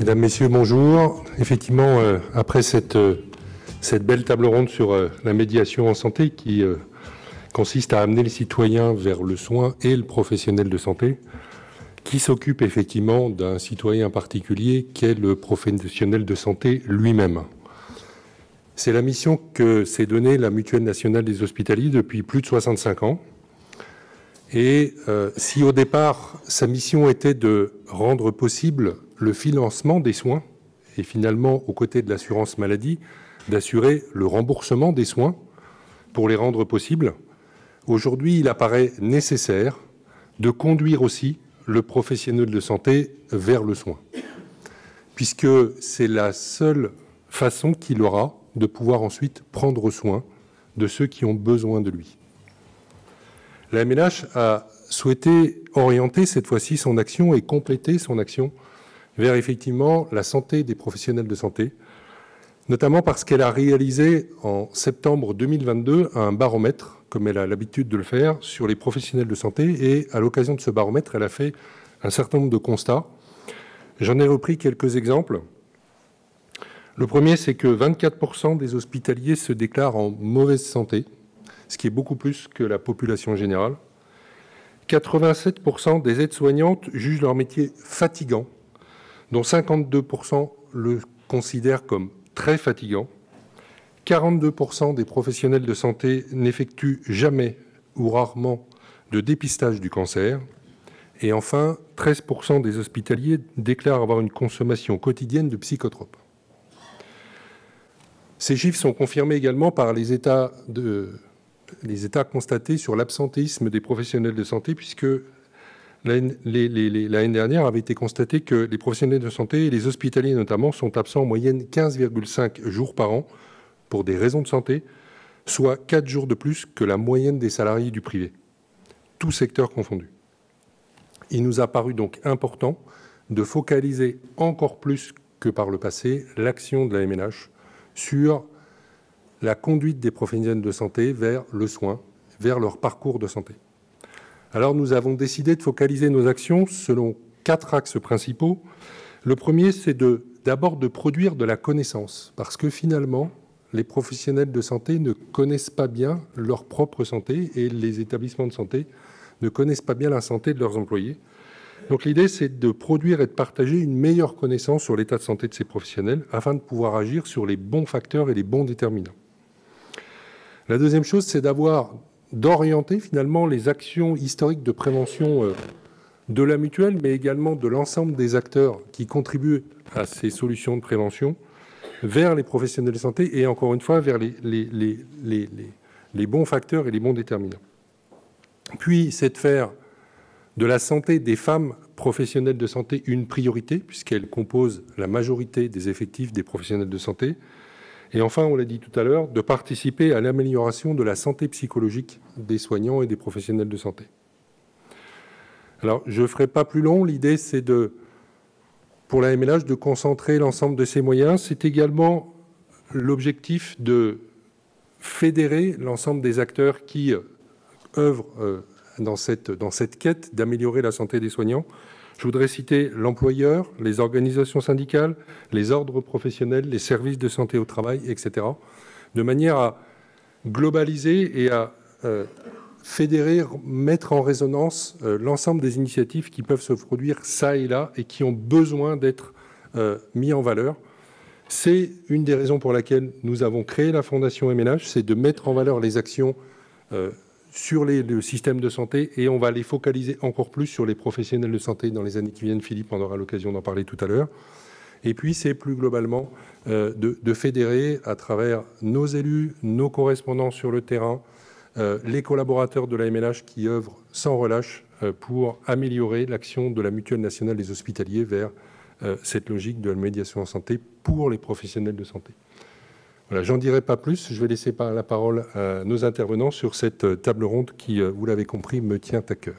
Mesdames, Messieurs, bonjour. Effectivement, après cette belle table ronde sur la médiation en santé qui consiste à amener le citoyen vers le soin et le professionnel de santé, qui s'occupe effectivement d'un citoyen particulier qu'est le professionnel de santé lui-même. C'est la mission que s'est donnée la Mutuelle nationale des hospitaliers depuis plus de 65 ans. Et si au départ, sa mission était de rendre possible le financement des soins, et finalement, aux côtés de l'assurance maladie, d'assurer le remboursement des soins pour les rendre possibles, aujourd'hui, il apparaît nécessaire de conduire aussi le professionnel de santé vers le soin, puisque c'est la seule façon qu'il aura de pouvoir ensuite prendre soin de ceux qui ont besoin de lui. La MNH a souhaité orienter cette fois-ci son action et compléter son action vers effectivement la santé des professionnels de santé, notamment parce qu'elle a réalisé en septembre 2022 un baromètre, comme elle a l'habitude de le faire, sur les professionnels de santé. Et à l'occasion de ce baromètre, elle a fait un certain nombre de constats. J'en ai repris quelques exemples. Le premier, c'est que 24% des hospitaliers se déclarent en mauvaise santé, ce qui est beaucoup plus que la population générale. 87% des aides-soignantes jugent leur métier fatigant, dont 52% le considèrent comme très fatigant. 42% des professionnels de santé n'effectuent jamais ou rarement de dépistage du cancer. Et enfin, 13% des hospitaliers déclarent avoir une consommation quotidienne de psychotropes. Ces chiffres sont confirmés également par les états constatés sur l'absentéisme des professionnels de santé, puisque l'année dernière avait été constaté que les professionnels de santé, et les hospitaliers notamment, sont absents en moyenne 15,5 jours par an pour des raisons de santé, soit 4 jours de plus que la moyenne des salariés du privé, tous secteurs confondus. Il nous a paru donc important de focaliser encore plus que par le passé l'action de la MNH sur la conduite des professionnels de santé vers le soin, vers leur parcours de santé. Alors nous avons décidé de focaliser nos actions selon 4 axes principaux. Le premier, c'est d'abord de produire de la connaissance, parce que finalement, les professionnels de santé ne connaissent pas bien leur propre santé et les établissements de santé ne connaissent pas bien la santé de leurs employés. Donc l'idée, c'est de produire et de partager une meilleure connaissance sur l'état de santé de ces professionnels afin de pouvoir agir sur les bons facteurs et les bons déterminants. La deuxième chose, c'est d'orienter finalement les actions historiques de prévention de la mutuelle, mais également de l'ensemble des acteurs qui contribuent à ces solutions de prévention vers les professionnels de santé et encore une fois vers les bons facteurs et les bons déterminants. Puis, c'est de faire de la santé des femmes professionnelles de santé une priorité, puisqu'elles composent la majorité des effectifs des professionnels de santé. Et enfin, on l'a dit tout à l'heure, de participer à l'amélioration de la santé psychologique des soignants et des professionnels de santé. Alors, je ne ferai pas plus long. L'idée, c'est pour la MNH de concentrer l'ensemble de ses moyens. C'est également l'objectif de fédérer l'ensemble des acteurs qui œuvrent dans cette quête d'améliorer la santé des soignants. Je voudrais citer l'employeur, les organisations syndicales, les ordres professionnels, les services de santé au travail, etc., de manière à globaliser et à fédérer, mettre en résonance l'ensemble des initiatives qui peuvent se produire ça et là et qui ont besoin d'être mis en valeur. C'est une des raisons pour laquelle nous avons créé la Fondation MNH, c'est de mettre en valeur les actions sur le système de santé et on va les focaliser encore plus sur les professionnels de santé dans les années qui viennent. Philippe en aura l'occasion d'en parler tout à l'heure. Et puis, c'est plus globalement de fédérer à travers nos élus, nos correspondants sur le terrain, les collaborateurs de la MNH qui œuvrent sans relâche pour améliorer l'action de la Mutuelle nationale des hospitaliers vers cette logique de la médiation en santé pour les professionnels de santé. Voilà, j'en dirai pas plus. Je vais laisser la parole à nos intervenants sur cette table ronde qui, vous l'avez compris, me tient à cœur.